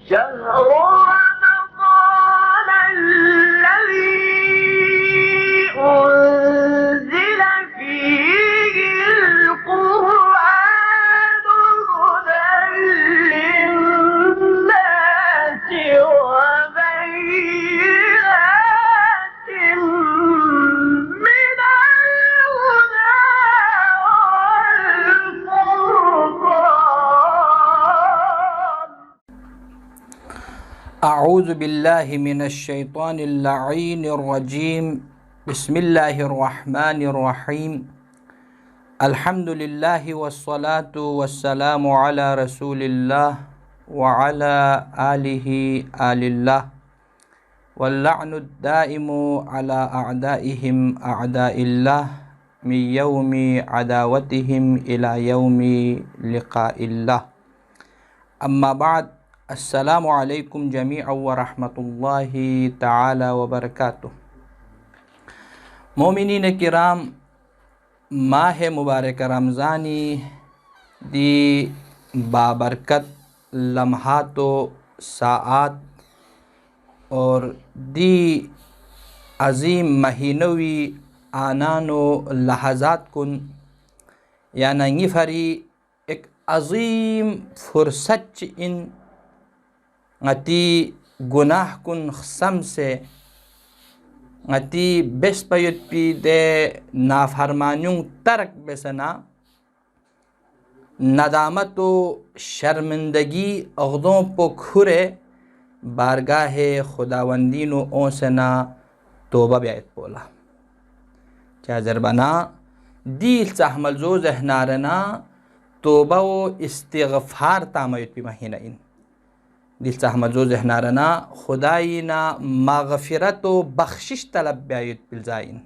شهر رمضان الذي أنزل فيه القرآن هدى للناس وبينات من الهدى والفرقان. أعوذ بالله من الشيطان اللعين الرجيم. بسم الله الرحمن الرحيم. الحمد لله والصلاة والسلام على رسول الله وعلى آله آل الله واللعن الدائم على أعدائهم أعداء الله من يوم عداوتهم إلى يوم لقاء الله. أما بعد. السلام عليكم جميعا ورحمة الله تعالى وبركاته. मोमिनीन किराम, माह मुबारक रमज़ानी दी बाबरकत लम्हात साआत और दी अज़ीम महीनवी आनानो लहज़ात कुन यानी फरी एक अज़ीम फुर्सत इन ngati gunah kun khsam se ngati bes payut pi de नाफरमानियों तरक बेसना नदामत व शर्मिंदगी अगदों पो खुरे बारगाह खुदावंदीन व ओसना तोबा ब्यायत बोला क्या जरबना दिल सहमल जो जहनारना तोबा व इस्तिग़फ़ार तामयुत पी महीना इन दिल सहमल जो जहनारना खुदाईना मग़फ़िरत व बख्शिश तलब ब्यायत बिलज़ाइन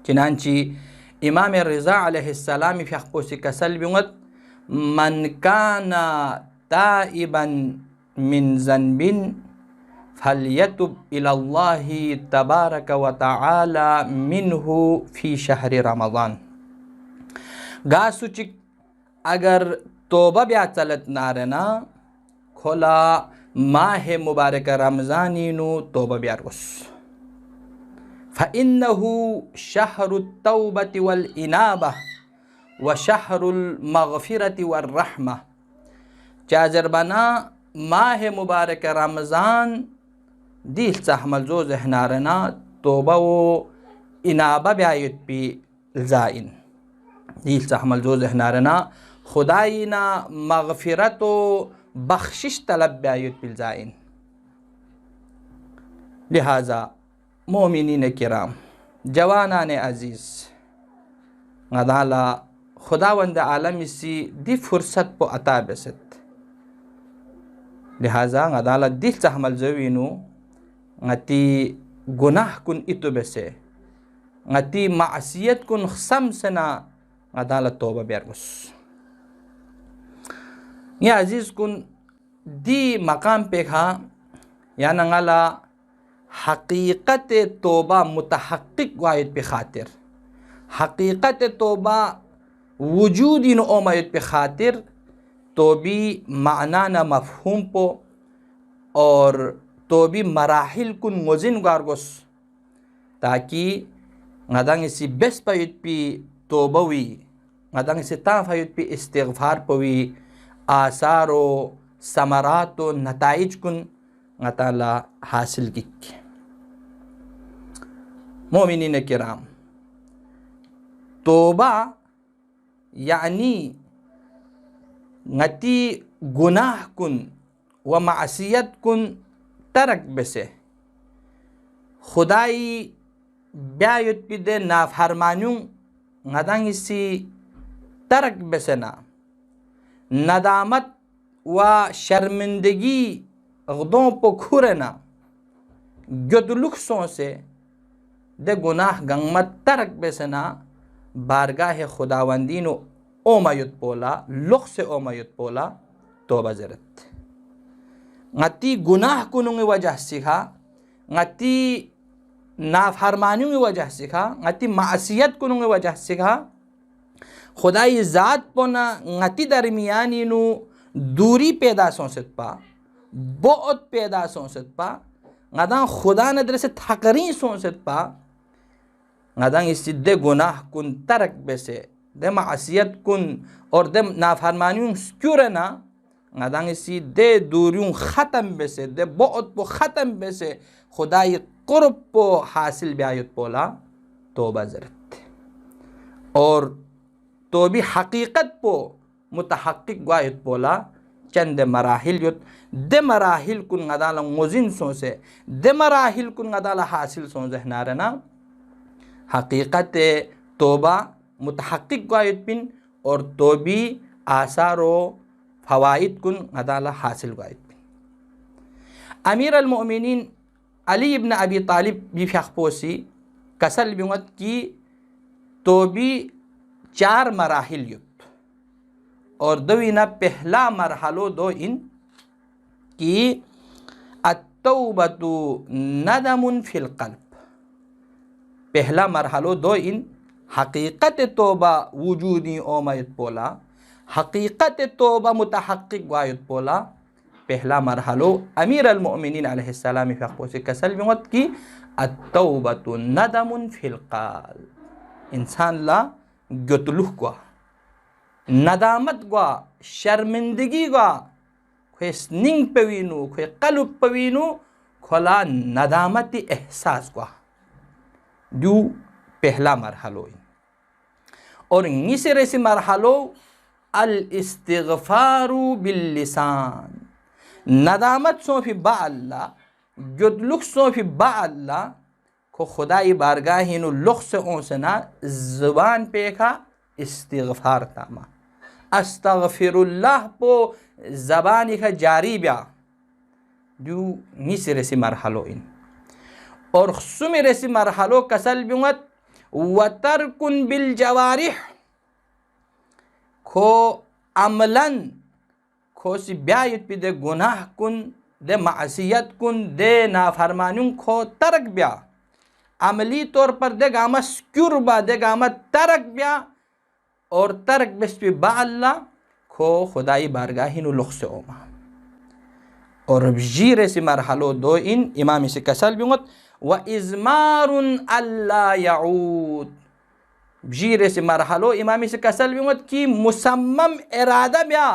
चिनांची इमाम रिज़ा अलैहिस्सलाम फ़िक़्क़ुसी कसल बिंगत मन काना ताइबन मिन ज़न्बिन फलयतुब इलल्लाहि तबारक व तआला मिन्हु फ़ी शहर रमज़ान। गासुचिक अगर तोबा ब्या चलत नारना खोला माह मुबारक रमज़ानी नु तोबा ब्यारगुस फ़इन्नहु शहरुत तौबति वल इनाबा व शहरुल मग़फ़िरति वर रहमा। चाजरबना माह मुबारक रमज़ान दिल सहमल जो जहनारना तोबा व इनाबा ब्यायुत पी ज़ाइन दिल सहमल जो जहनारना खुदाईना मग़फ़िरत व बख्शिश तलब ब्यायुत पी ज़ाइन। लिहाजा मोमिनीन किराम, जवानान अज़ीज़, गदाला खुदावंद आलम इसी दी फुर्सत पो अता बेसत लिहाजा गदाला दिल सहमल जवीनु ngati गुनाह कुन इतु बेसे ngati मासियत कुन खसम सना गदाला तोबा बेरगुस या अजीज़ कुन दी मकाम पे खा या नंगला हकीकत तोबा मुतहक्किक वायद पे खातिर हकीकत तोबा वजूदिन ओमयत पे खातिर तोबी माना न मफहूम पो और तोबी मराहिल कुन मोजिन गारगोस ताकि गदंग इसी बेस पयुत पी तोबवी गदंग इसी ताफयुत पी इस्तिग़फ़ार पवी आसारो समरातो नताइज कुन गताला हासिल किक। मोमिनीन किराम, तोबा यानी ngati गुनाह कुन व मासियत कुन तरक बेसे खुदाई ब्यायुत पी दे नाफरमानियों गदंग इसी तरक बेसना नदामत व शर्मिंदगी गदों पो खुरना गदलुक्सों से दे गुनाह गंगमत तरक बेसना बारगाह खुदावंदीन ओमयुत पोला लुख से ओमयुत पोला तोबा जरत ngati गुनाह कुनुंगे वजह सिखा ngati नाफरमानियों की वजह सिखा ngati मासियत कुनुंगे वजह सिखा खुदाई ज़ात पोना ngati दरमियानी नु दूरी पैदा सोचत पा बहुत पैदा सोचत पा ngada खुदा नदर से थकरी सोचत पा ngada इसी दे गुनाह कुन तरक बेसे दे मासियत कुन और दे नाफरमानियों क्योरना ngada इसी दे दूरियों ख़त्म बेसे दे बहुत पो ख़त्म बेसे खुदाई क़ुर्ब पो हासिल ब्यायत पोला तोबा ज़रत और तो भी हकीकत पो मुतहक्किक ग्वायत पोला चंद मराहिल युत दे मराहिल कुन गदाला मुजिन सोसे दे मराहिल कुन गदाला हासिल सोचे नारना हकीकत तोबा मुतहक्किक ग्वायत पिन और तो भी आसारो फवाइद कुन गदाला हासिल ग्वायत पिन अमीर अल मोमिनीन अली इब्न अबी तालिब भी फ़खपोसी कसल बिमत की तो भी 4 मराहिल युत और दवीना पहला मरहलो दो इन की अत्तौबतु नदमुन फिल क़ल्ब पहला मरहलो दो इन हकीकत तोबा वजूदी ओमयत पोला हकीकत तोबा मुतहक्किक ग्वायत पोला पहला मरहलो अमीर अल मोमिनीन अलैहिस्सलाम फ़खपो से कसल बिमत की अत्तौबतु नदमुन फिल क़ल्ब इंसान ला गतलुह ग्वा नदामत ग्वा शर्मिंदगी ग्वा खे स्निंग पवीनु खे कलुब पवीनु खोला नदामती एहसास ग्वा दू पहला मरहलो और निसरे से मरहलो अल इस्तिग़फ़ारु बिल लिसान नदामत सोफी बा अल्लाह गतलुह सोफी बा अल्लाह को खुदाई बारगाहिनु लुख से ओसना ज़ुबान पे का इस्तिग़फ़ार तामा अस्तग़फ़िरुल्लाह पो ज़बानी का जारी ब्या दू निसरे से मरहलो इन और सुमेरे से मरहलो कसल बिमत वतरकुन बिल जवारिह खो अमलन खो सी ब्यायत पी दे गुनाह कुन दे मासियत कुन दे नाफरमानियों खो तरक ब्या अमली तौर पर दे गामा स्क्यूरबा दे गामा तरक ब्या और तरक बेस पे बा अल्लाह खो खुदाई बारगाहिनु लुख से ओमा और जीरे से मरहलो दो इन इमाम से कसल बिमत व इज़मारुन अल्ला याऊद जीरे से मरहलो इमाम से कसल बिमत की मुसम्मम इरादा ब्या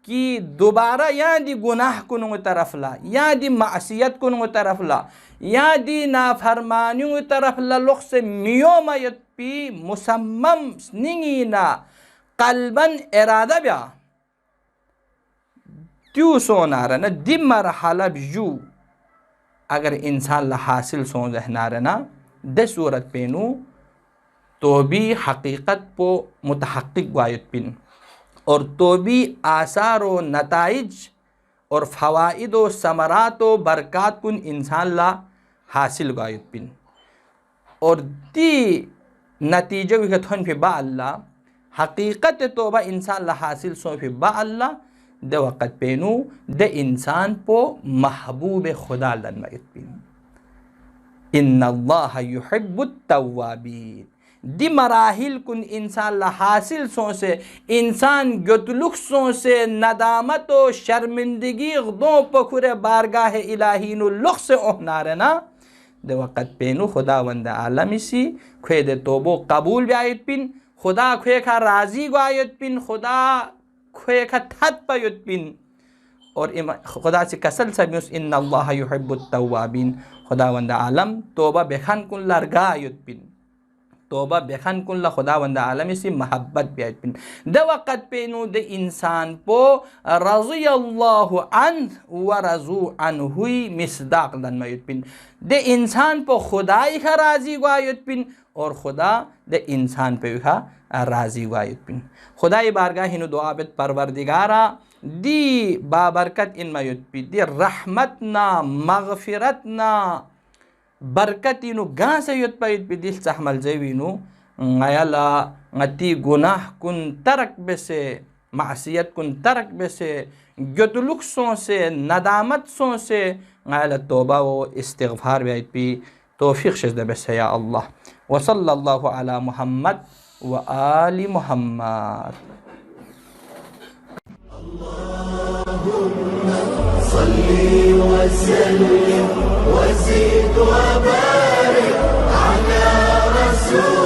कि दोबारा या दी गुनाह कुन तरफ ला या दी मासियत कुन तरफ ला या दी नाफरमानियों तरफ ला लुख से मियोमयत पी मुसम्मम निंगीना कल्बन इरादा ब्या त्यू सोना रना दि मरहला बिजू अगर इंसान ला हासिल सो जहना रना दे सूरत पेनू तो भी हकीकत पो मुतहक्किक ग्वायत पिन और तो भी आसार व नताइज और फ़वाइद व समरात व बरक़ात कुन इंसान ला हासिल ग्वायत पिन और ती नतीजे विकथन फी बा अल्लाह हकीकत तोबा इंसान ला हासिल सो फी बा अल्लाह दे वक़्त पेनू दे इंसान पो महबूब खुदा लनमयत पिन इन्नल्लाह युहिब्बुत तव्वाबीन दि मराहिल कुन इंसान ला हासिल सो से इंसान गतलुक सो से नदामत व शर्मिंदगी गदों पखुरे बारगाह इलाहीनु लुख से ओहनारे ना दे वक़्त पेनू खुदा वंद आलम इसी खे दे तोबो कबूल ब्यायत पिन खुदा खे खा राजी ग्वायत पिन खुदा खे खा थत पयत पिन और खुदा से कसल सबियुस इन्नल्लाह युहिब्बुत तव्वाबीन खुदा वंद आलम तोबा बेखान कुन लरगायत पिन तोबा बेखान कुल्ला खुदा वंदा आलमी से महब्बत ब्यायत पिन दे वक़्त पेनू दे इंसान पो रज़ियल्लाहु अन्हु व रज़ू अन्हु हुई मिसदाक लनमयत पिन दे इंसान पो खुदाई का राजी ग्वायत पिन और खुदा दे इंसान पे का राजी ग्वायत पिन खुदाई बारगाह हिनु दुआ बेत परवरदिगारा दी बाबरकत इन मयत पिन दी रहमतना मगफिरतना बरकतीनु गां से युत पैद पे दिल सहमल जेवीनु ngayala ngati गुनाह कुन तरक बेसे मासियत कुन तरक बेसे गतलुक सो से नदामत सो से ngayala तौबा व इस्तिग़फ़ार बैत पी तौफीक शज़ बेसे या अल्लाह व सल्लल्लाहु अला मुहम्मद व आलि मुहम्मद। صلي وسلم وزد وبارك على رسول